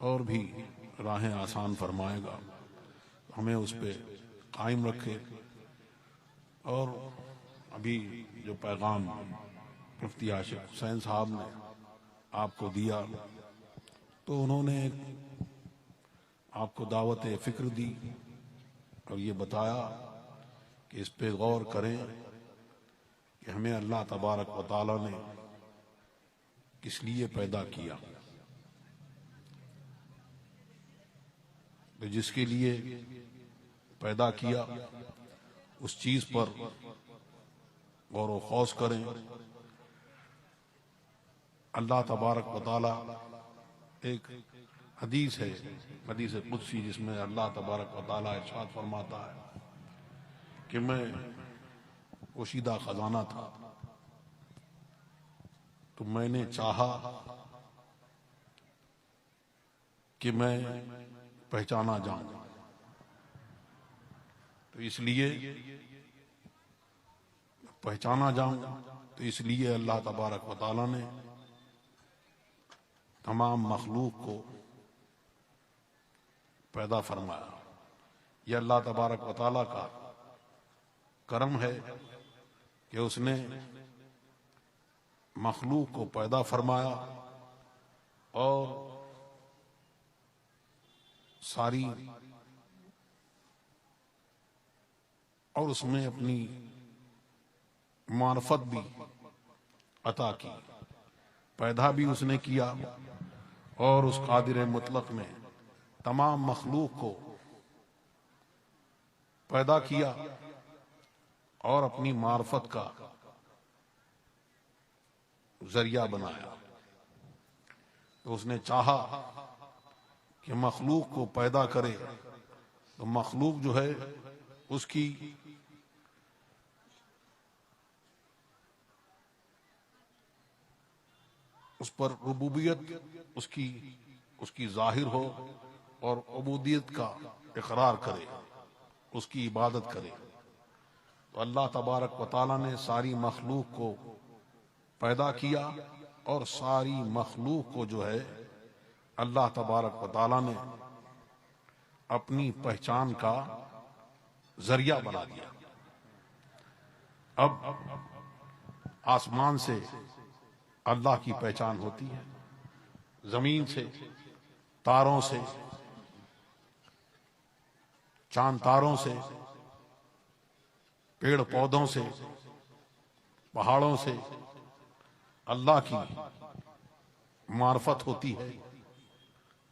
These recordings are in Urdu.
اور بھی راہیں آسان فرمائے گا، ہمیں اس پہ قائم رکھے۔ اور ابھی جو پیغام مفتی عاشق حسین صاحب نے آپ کو دیا، تو انہوں نے آپ کو دعوت فکر دی اور یہ بتایا کہ اس پہ غور کریں کہ ہمیں اللہ تبارک و تعالی نے کس لیے پیدا کیا، جس کے لیے پیدا کیا اس چیز پر غور و خوض کریں۔ اللہ تبارک و تعالی، ایک حدیث ہے، حدیث قدسی، جس میں اللہ تبارک و تعالی ارشاد فرماتا ہے کہ میں پوشیدہ خزانہ تھا تو میں نے چاہا کہ میں پہچانا جاؤں، تو اس لیے پہچانا جاؤں، تو اس لیے اللہ تبارک و تعالی نے تمام مخلوق کو پیدا فرمایا۔ یہ اللہ تبارک و تعالی کا کرم ہے کہ اس نے مخلوق کو پیدا فرمایا اور ساری اور اس میں اپنی معرفت بھی عطا کی۔ پیدا بھی اس نے کیا اور اس قادر مطلق نے تمام مخلوق کو پیدا کیا اور اپنی معرفت کا ذریعہ بنایا۔ تو اس نے چاہا کہ مخلوق کو پیدا کرے، تو مخلوق جو ہے اس کی اس پر ربوبیت اس کی ظاہر ہو اور عبودیت کا اقرار کرے، اس کی عبادت کرے۔ تو اللہ تبارک و تعالی نے ساری مخلوق کو پیدا کیا اور ساری مخلوق کو جو ہے اللہ تبارک و تعالی نے اپنی پہچان کا ذریعہ بنا دیا۔ اب آسمان سے اللہ کی پہچان ہوتی ہے، زمین سے، تاروں سے، چاند تاروں سے، پیڑ پودوں سے، پہاڑوں سے اللہ کی معرفت ہوتی ہے۔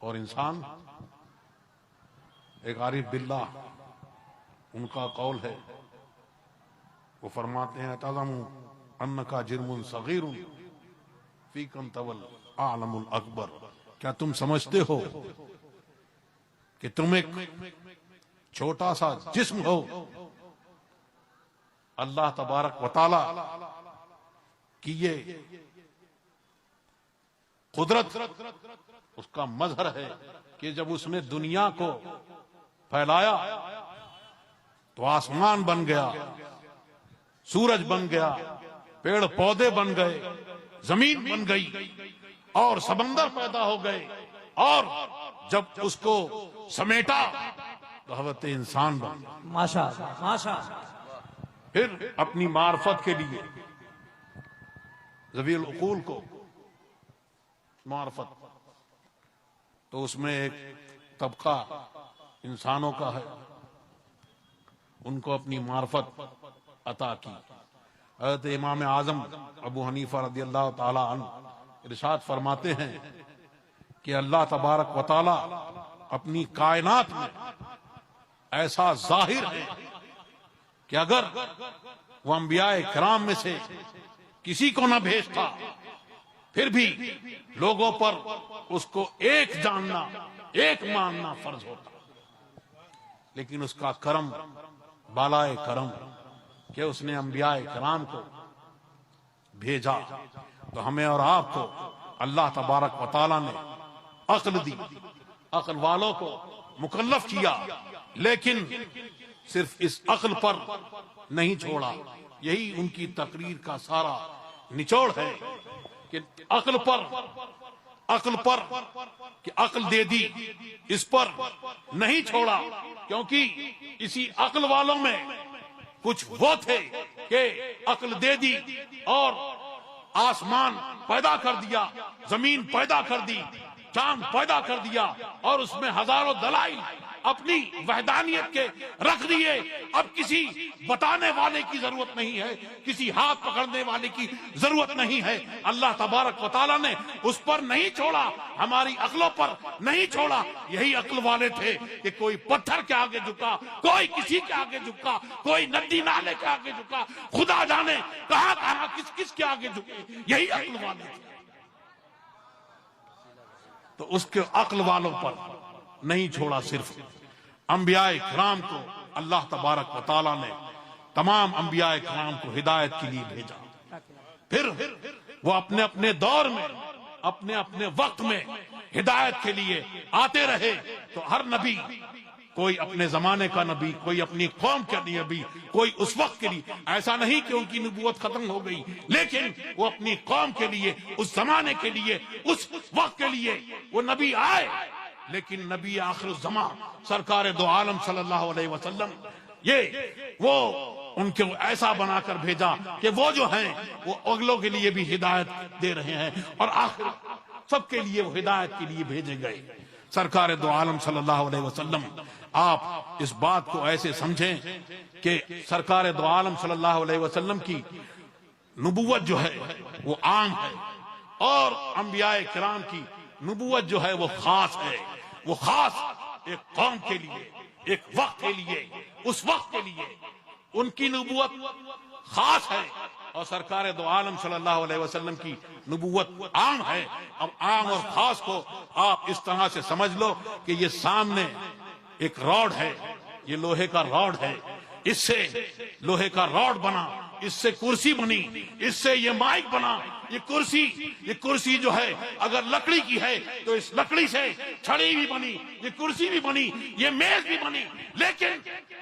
اور انسان، ایک عارف باللہ ان کا قول ہے، وہ فرماتے ہیں تعلم انکا جرم صغیر فیکم طول اعلم الاکبر، کیا تم سمجھتے ہو کہ تم ایک چھوٹا سا جسم ہو، اللہ تبارک و تعالی کی یہ قدرت اس کا مظہر ہے کہ جب اس نے دنیا کو پھیلایا تو آسمان بن گیا، سورج بن گیا، پیڑ پودے بن گئے، زمین بن گئی اور سمندر پیدا ہو گئے، اور جب اس کو سمیٹا تو حضرت انسان بن گیا۔ ماشاءاللہ ماشاءاللہ۔ پھر اپنی معرفت کے لیے ذوی العقول کو معرفت، تو اس میں ایک طبقہ انسانوں کا ہے، ان کو اپنی معرفت عطا کی۔ حضرت امام اعظم ابو حنیفہ رضی اللہ تعالی عنہ ارشاد فرماتے ہیں کہ اللہ تبارک و تعالی اپنی کائنات میں ایسا ظاہر ہے کہ اگر وہ انبیاء کرام میں سے کسی کو نہ بھیجتا پھر بھی لوگوں پر اس کو ایک جاننا، ایک ماننا فرض ہوتا، لیکن اس کا کرم بالائے کرم کہ اس نے انبیاء کرام کو بھیجا۔ تو ہمیں اور آپ کو اللہ تبارک و تعالی نے عقل دی، عقل والوں کو مکلف کیا، لیکن صرف اس عقل پر نہیں چھوڑا۔ یہی ان کی تقریر کا سارا نچوڑ ہے کہ عقل پر عقل پر کہ عقل دے دی، اس پر نہیں چھوڑا، کیونکہ اسی عقل والوں میں کچھ وہ تھے کہ عقل دے دی اور آسمان پیدا کر دیا، زمین پیدا کر دی، چاند پیدا کر دیا، اور اس میں ہزاروں دلائل اپنی وحدانیت کے رکھ دیے۔ اب کسی بتانے والے کی ضرورت نہیں ہے، کسی ہاتھ پکڑنے والے کی ضرورت نہیں ہے۔ اللہ تبارک و تعالیٰ نے اس پر نہیں چھوڑا، ہماری عقلوں پر نہیں چھوڑا۔ یہی عقل والے تھے کہ کوئی پتھر کے آگے جھکا، کوئی کسی کے آگے جھکا، کوئی ندی نالے کے آگے جھکا، خدا جانے کہاں کہاں کس کس کے آگے جھکے، یہی عقل والے تھے۔ تو اس کے عقل والوں پر نہیں چھوڑا، صرف انبیاء کرام کو اللہ تبارک و تعالیٰ نے تمام انبیاء کرام کو ہدایت کے لیے بھیجا۔ پھر وہ اپنے اپنے دور میں، اپنے اپنے وقت میں ہدایت کے لیے آتے رہے۔ تو ہر نبی، کوئی اپنے زمانے کا نبی، کوئی اپنی قوم کا نبی، کوئی اس وقت کے لیے، ایسا نہیں کہ ان کی نبوت ختم ہو گئی، لیکن وہ اپنی قوم کے لیے، اس زمانے کے لیے، اس وقت کے لیے وہ نبی آئے۔ لیکن نبی آخر الزمان سرکار دو عالم صلی اللہ علیہ وسلم، یہ وہ ان کو ایسا بنا کر بھیجا کہ وہ جو ہیں وہ اگلوں کے لیے بھی ہدایت دے رہے ہیں، اور آخر سب کے لیے وہ ہدایت کے لیے بھیجے گئے۔ سرکار دو عالم صلی اللہ علیہ وسلم، آپ اس بات کو ایسے سمجھیں کہ سرکار دو عالم صلی اللہ علیہ وسلم کی نبوت جو ہے وہ عام ہے، اور انبیاء کرام کی نبوت جو ہے وہ خاص ہے۔ وہ خاص ایک قوم کے لیے، ایک وقت کے لیے، اس وقت کے لیے ان کی نبوت خاص ہے، اور سرکار دو عالم صلی اللہ علیہ وسلم کی نبوت عام ہے۔ اب عام اور خاص کو آپ اس طرح سے سمجھ لو کہ یہ سامنے ایک راڈ ہے، یہ لوہے کا راڈ ہے، اس سے لوہے کا راڈ بنا، اس سے کرسی بنی، اس سے یہ مائک بنا۔ یہ کرسی جو ہے اگر لکڑی کی ہے تو اس لکڑی سے چھڑی بھی بنی، یہ کرسی بھی بنی، یہ میز بھی بنی، لیکن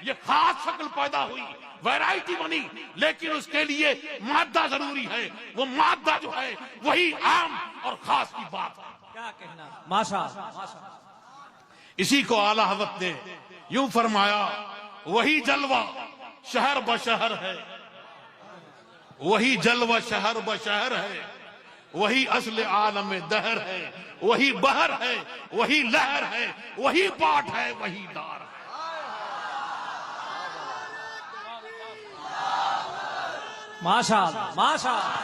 یہ خاص شکل پیدا ہوئی، ویرائٹی بنی، لیکن اس کے لیے مادہ ضروری ہے۔ وہ مادہ جو ہے وہی عام اور خاص کی بات ہے۔ کیا کہنا، ماشاءاللہ۔ اسی کو اعلیٰ حضرت نے یوں فرمایا، وہی جلوہ شہر بشہر ہے، وہی جلوہ شہر بشہر ہے، وہی اصل عالم دہر ہے، وہی بہر ہے، وہی لہر ہے، وہی پاٹ ہے، وہی دار ہے۔ ماشاءاللہ، ماشاءاللہ،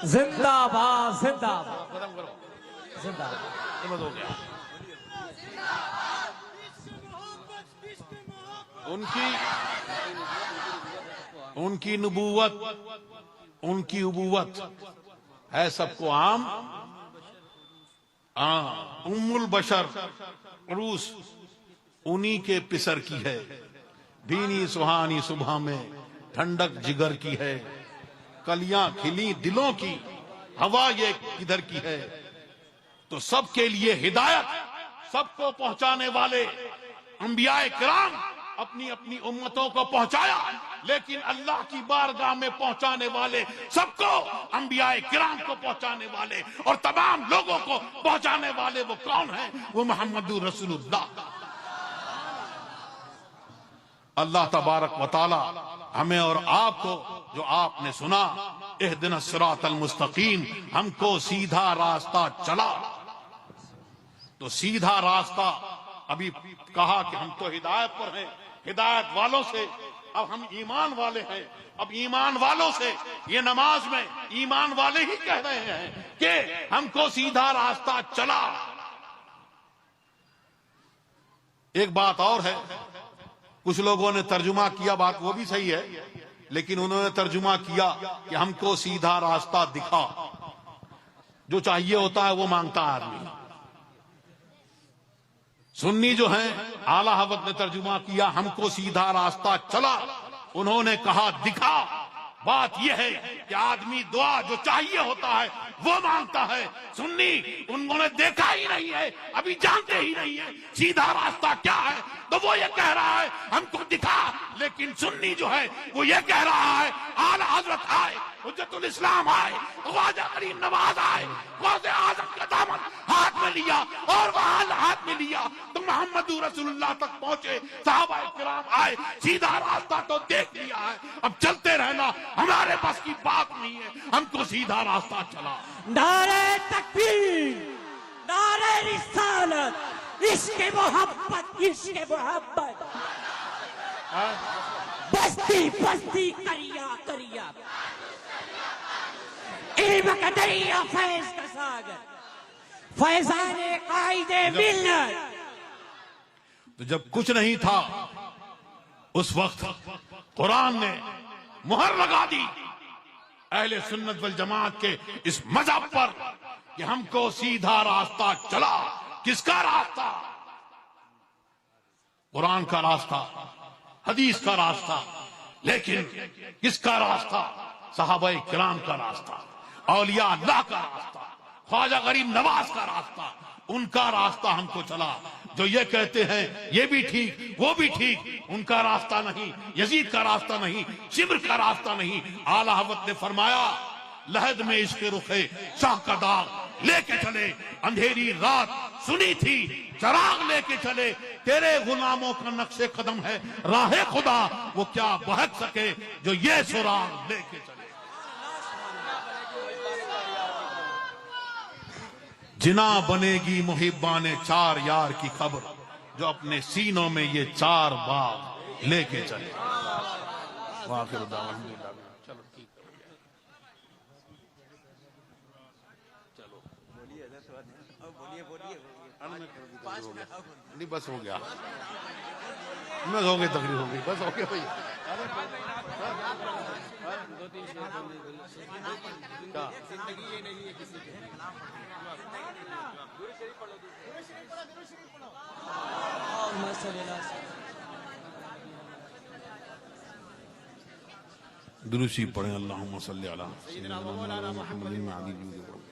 زندہ باد، زندہ باد، زندہ باد۔ ہو گیا ان کی نبوت، ان کی ابوت ہے سب کو عام۔ ام البشر عروس انہی کے پسر کی ہے، بھینی سہانی صبح میں ٹھنڈک جگر کی ہے، کلیاں کھلی دلوں کی، ہوا یہ کدھر کی ہے۔ تو سب کے لیے ہدایت، سب کو پہنچانے والے انبیاء کرام اپنی اپنی امتوں کو پہنچایا، لیکن اللہ کی بارگاہ میں پہنچانے والے سب کو، انبیاء کرام کو پہنچانے والے اور تمام لوگوں کو پہنچانے والے وہ کون ہیں؟ وہ محمد رسول اللہ۔ اللہ تبارک و تعالی ہمیں اور آپ کو، جو آپ نے سنا اہدنا الصراط المستقیم، ہم کو سیدھا راستہ چلا، تو سیدھا راستہ، ابھی کہا کہ ہم تو ہدایت پر ہیں، ہدایت والوں سے، اب ہم ایمان والے ہیں، اب ایمان والوں سے یہ نماز میں ایمان والے ہی کہہ رہے ہیں کہ ہم کو سیدھا راستہ چلا۔ ایک بات اور ہے، کچھ لوگوں نے ترجمہ کیا، بات وہ بھی صحیح ہے، لیکن انہوں نے ترجمہ کیا کہ ہم کو سیدھا راستہ دکھا۔ جو چاہیے ہوتا ہے وہ مانگتا ہے آدمی۔ سنی جو ہیں اعلیٰ حضرت نے ترجمہ کیا ہم کو سیدھا راستہ چلا، انہوں نے کہا دکھا، بات یہ ہے کہ آدمی دعا جو چاہیے ہوتا ہے وہ مانگتا ہے. سنی انہوں نے دیکھا ہی نہیں ہے, ابھی جانتے ہی نہیں ہے سیدھا راستہ کیا ہے, تو وہ یہ کہہ رہا ہے ہم کو دکھا. لیکن سنی جو ہے وہ یہ کہہ رہا ہے اعلی حضرت آئے, حجت الاسلام آئے, خواجہ غریب نواز آئے, غوث اعظم کا دامن ہاتھ میں لیا اور وہاں ہاتھ میں لیا تو محمد رسول اللہ تک پہنچے, صحابہ کرام آئے, سیدھا راستہ تو دیکھ لیا ہے, اب چلتے رہنا ہمارے بس کی بات نہیں ہے, ہم کو سیدھا راستہ چلا. نعرہ تکبیر, نعرہ رسالت, عشق محبت, عشق محبت, بستی بستی کریا کریا, علم کا دریا فیض کا ساگر, فیضان قائد ملت. تو جب کچھ نہیں تھا اس وقت قرآن نے مہر لگا دی اہل سنت والجماعت کے اس مذہب پر کہ ہم کو سیدھا راستہ چلا. کس کا راستہ؟ قرآن کا راستہ, حدیث کا راستہ. لیکن کس کا راستہ؟ صحابہ کرام کا راستہ, اولیاء اللہ کا راستہ, خواجہ غریب نواز کا راستہ. ان کا راستہ ہم کو چلا. جو یہ کہتے ہیں یہ بھی ٹھیک وہ بھی ٹھیک, ان کا راستہ نہیں, یزید کا راستہ نہیں, شبر کا راستہ نہیں. اعلی حضرت نے فرمایا لحد میں عشق رخے شاہ کا داغ لے کے چلے, اندھیری رات سنی تھی چراغ لے کے چلے, تیرے غلاموں کا نقش قدم ہے راہ خدا, وہ کیا بہک سکے جو یہ سراغ لے کے چلے. جنا بنے گی محبان چار یار کی خبر, جو اپنے سینوں میں یہ چار باغ لے کے چلے. واخر دعوانا چلو ٹھیک ہو گیا, چلو نہیں بس ہو گیا, بس ہو گئی, تقریر ہو گئی, بس ہو گیا بھائی. درشی پڑھیں اللہم صلی علی سیدنا مولانا محمد علی جود.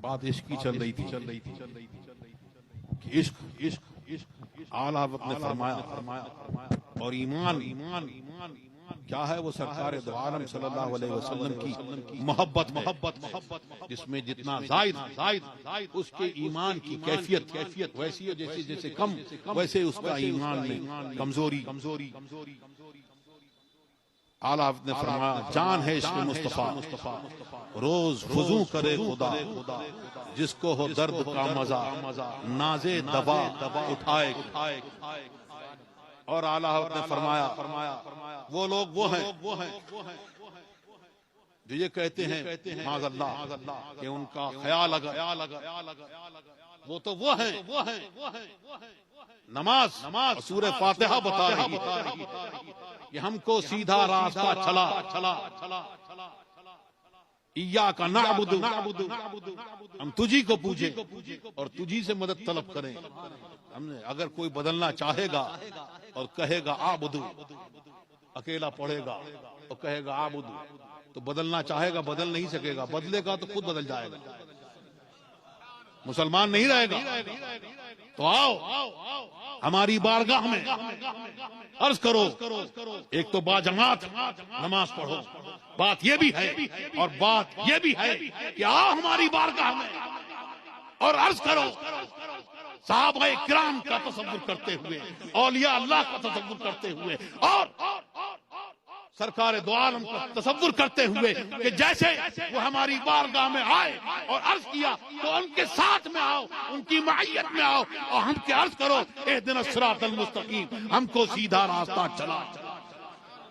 بات عشق کی چل رہی تھی کہ عشق اعلی حضرت نے فرمایا اور ایمان کیا ہے, وہ سرکار دو عالم صلی اللہ علیہ وسلم کی محبت, جس میں جتنا زائد اس کے ایمان کی کیفیت ویسی ہے, جیسے کم ویسے اس کا ایمان میں کمزوری. اعلی حضرت نے فرمایا جان ہے عشق مصطفیٰ, روز وضو کرے خدا, جس کو ہو درد کا مزہ نازے دوا اٹھائے. اور اعلی حضرت نے فرمایا وہ لوگ وہ ہیں جو یہ کہتے ہیں معاذ اللہ کہ ان کا خیال اگر, وہ تو وہ ہیں نماز سورہ فاتحہ بتا رہی کہ ہم کو سیدھا راستہ چلا. ایاک نعبد, ہم تجھی کو پوجیں اور تجھی سے مدد طلب کریں. ہم نے اگر کوئی بدلنا چاہے گا اور کہے گا آبدو, اکیلا پڑھے گا اور کہے گا آبدو, تو بدلنا چاہے گا بدل نہیں سکے گا, بدلے گا تو خود بدل جائے گا, مسلمان نہیں رہے گا. تو آؤ ہماری بارگاہ میں عرض کرو, ایک تو با جماعت نماز پڑھو, بات یہ بھی ہے, اور بات یہ بھی ہے کہ آؤ ہماری بارگاہ میں اور عرض کرو صحابہ کرام کا تصور کرتے ہوئے, اولیاء اللہ کا تصور کرتے ہوئے, اور سرکار دو عالم کا تصور کرتے ہوئے کہ جیسے وہ ہماری بارگاہ میں آئے اور عرض کیا تو ان کے ساتھ میں آؤ, ان کی معیت میں آؤ اور ہم کے عرض کرو اہدنا الصراط المستقیم, ہم کو سیدھا راستہ چلا.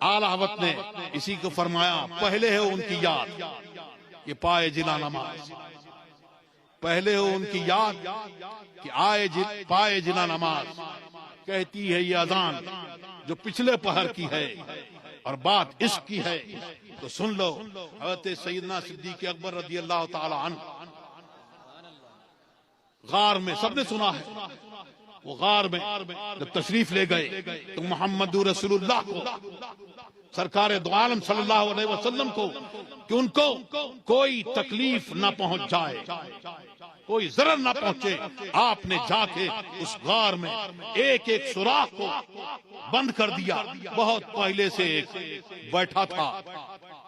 اعلی حضرت نے اسی کو فرمایا پہلے ہے ان کی یاد کہ پائے جنا نماز, پہلے ہو ان کی یاد کہ پائے جنا نماز, کہتی ہے یہ اذان جو پچھلے پہر کی ہے, اور بات عشق کی ہے تو سن لو، حضرت سیدنا صدیق اکبر رضی اللہ تعالی عنہ غار میں، سب نے سنا ہے، وہ غار میں جب تشریف لے گئے تو محمد رسول اللہ کو، سرکار دو عالم صلی اللہ علیہ وسلم کو، کہ ان کو کوئی تکلیف نہ پہنچ جائے، کوئی ضرر نہ پہنچے، آپ نے جا کے اس غار میں ایک ایک سوراخ کو بند کر دیا۔ بہت پہلے سے ایک بیٹھا تھا،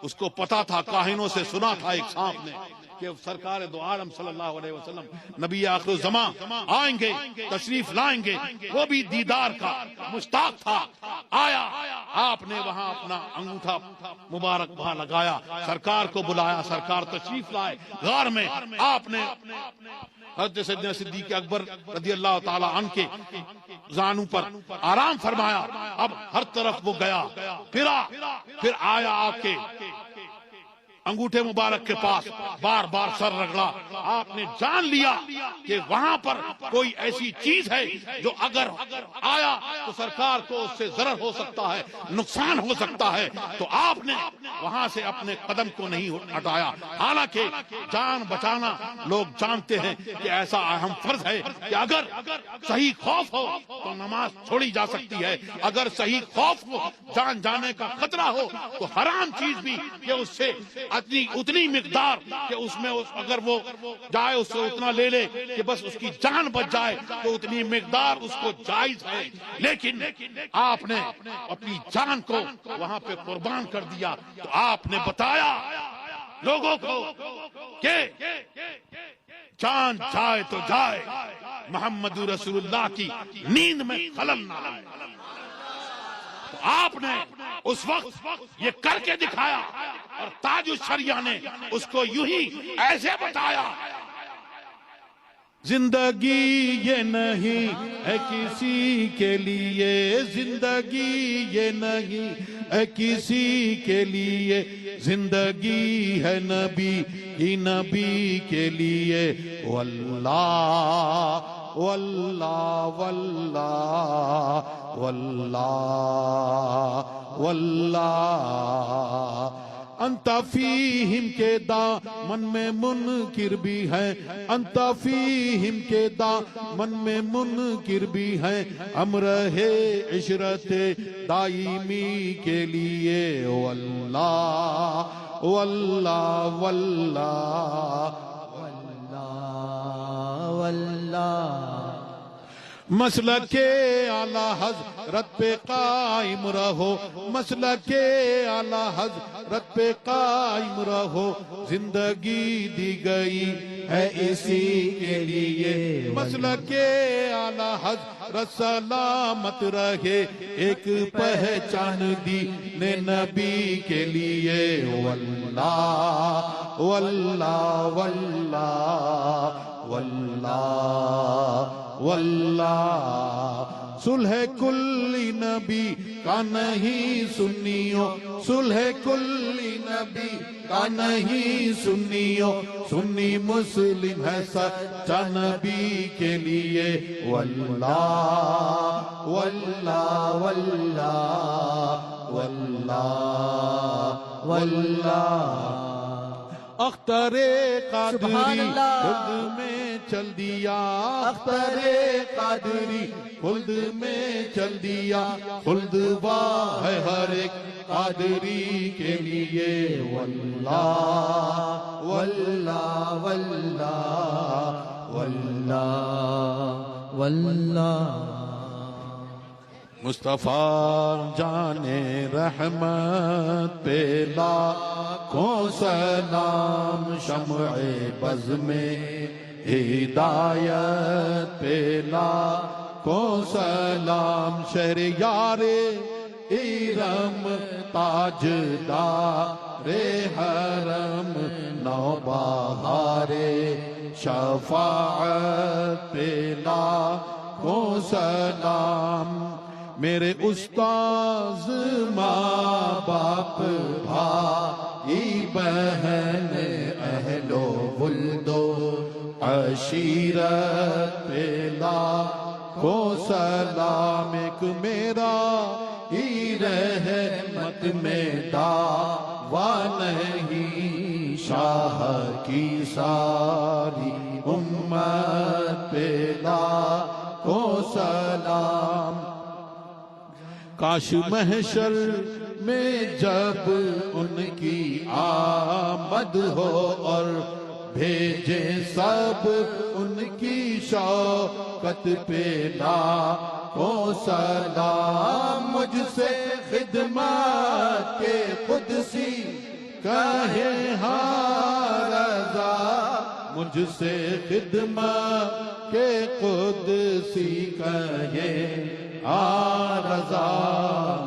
اس کو پتا تھا، کاہنوں سے سنا تھا ایک سانپ نے کہ سرکار دو عالم صلی اللہ علیہ وسلم نبی آخر الزمان آئیں گے، تشریف لائیں گے، وہ بھی دیدار کا مشتاق تھا۔ آیا، آپ نے وہاں اپنا انگوٹھا مبارک وہاں لگایا، سرکار کو بلایا، سرکار تشریف لائے غار میں۔ آپ نے حضرت سیدنا صدیق اکبر رضی اللہ تعالی عنہ کے زانوں پر آرام فرمایا۔ اب ہر طرف وہ گیا، پھر آیا، آ کے انگوٹھے مبارک کے پاس بار بار سر رگڑا۔ آپ نے جان لیا کہ وہاں پر کوئی ایسی چیز ہے جو اگر آیا تو سرکار کو اس سے ضرر ہو سکتا ہے، نقصان ہو سکتا ہے، تو آپ نے وہاں سے اپنے قدم کو نہیں ہٹایا۔ حالانکہ جان بچانا لوگ جانتے ہیں کہ ایسا اہم فرض ہے کہ اگر صحیح خوف ہو تو نماز چھوڑی جا سکتی ہے، اگر صحیح خوف ہو، جان جانے کا خطرہ ہو، تو حرام چیز بھی کہ اس سے اتنی مقدار کہ اس میں اگر وہ جائے اس سے اتنا لے لے کہ بس اس کی جان بچ جائے، تو اتنی مقدار اس کو جائز ہے۔ لیکن آپ نے اپنی جان کو وہاں پہ قربان کر دیا، تو آپ نے بتایا لوگوں کو کہ جان جائے تو جائے، محمد رسول اللہ کی نیند میں خلل نہ آئے۔ تو آپ نے اس وقت یہ کر کے دکھایا، اور تاج الشریعہ نے اس کو یوں ہی ایسے بتایا، زندگی یہ نہیں ہے کسی کے لیے، زندگی یہ نہیں ہے کسی کے لیے، زندگی ہے نبی ہی نبی کے لیے۔ واللہ واللہ واللہ واللہ واللہ انت فیہم کے دامن میں منکر بھی ہے، انت فیہم کے دامن میں منکر بھی ہے، ہم رہے عشرت دائمی کے لیے۔ واللہ واللہ واللہ واللہ مسلک اعلی حضرت پہ قائم رہو، مسلک اعلی حضرت پہ قائم رہو، زندگی دی گئی ہے اسی کے لیے۔ مسلک اعلی حضرت سلامت رہے، ایک پہچان دین نبی کے لیے۔ واللہ واللہ واللہ واللہ واللہ صلح کلی نبی کا نہیں سنیو، صلح کلی نبی کا نہیں سنیو، سنی مسلم ہے سچا نبی کے لیے۔ واللہ واللہ واللہ واللہ واللہ اختر قادری خلد میں چل دیا، اختر قادری خلد میں چل دیا، خلد واہ ہے ہر ایک قادری کے لیے۔ واللہ واللہ واللہ واللہ واللہ مصطفیٰ جان رحمت پہ لاکھوں سلام، شمع بز میں ہدایت پہ لاکھوں سلام، شہریار ارم تاجدار حرم نوبہار شفاعت پہ لاکھوں سلام، میرے استاذ ماں باپ بھائی بہن اہل و ولد و عشیرت پہ لاکھوں سلام، ایک میرا ہی رحمت امت میں دعویٰ نہیں، شاہ کی ساری امت پہ لاکھوں سلام۔ کاش محشر میں جب ان کی آمد ہو اور بھیجے سب ان کی شوکت پہ لاکھوں سلام۔ مجھ سے خدمت کے قدسی کہے ہاں رضا، مجھ سے خدمت کے قدسی کہے ہاں رضا،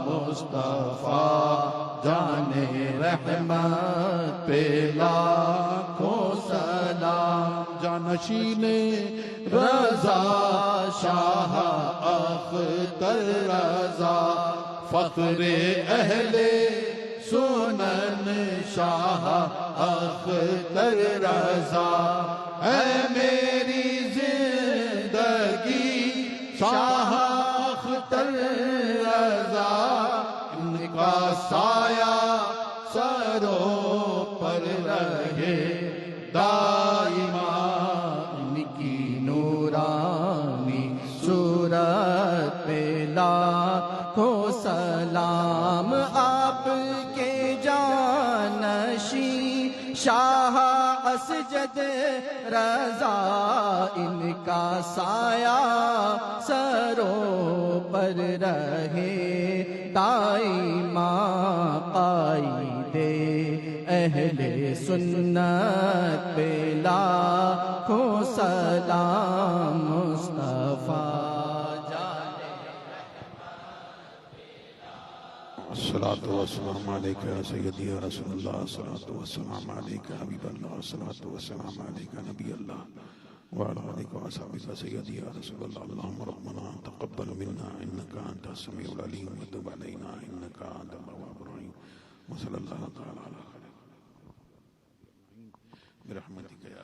مصطفیٰ جانے رحمت پہ لاکھوں سلام۔ جانشین رضا شاہ اختر رضا، فخر اہل سنن شاہ اختر رضا، اے میری زندگی شاہ اختر رضا، ان کا سایہ سروں پر رہے دائما، ان کی نورانی صورت پہ لاکھوں سلام۔ آپ کے جانشین شاہ اسجد رضا، ان کا سایہ سروں پر رہے دائما، قائد اہل سنت پہ لاکھوں سلام، مصطفیٰ الصلاة والسلام علیکہ یا سیدی یا رسول اللہ، الصلاة والسلام علیکہ حبیب اللہ، الصلاة والسلام علیکہ نبی اللہ، وعلى آلہ وصحبہ سیدی یا رسول اللہ۔ اللہم ربنا تقبل منا انکا انت السمیع العلیم وتب علینا انکا انت التواب الرحیم، وصلی اللہ تعالی علی خیر برحمتک یا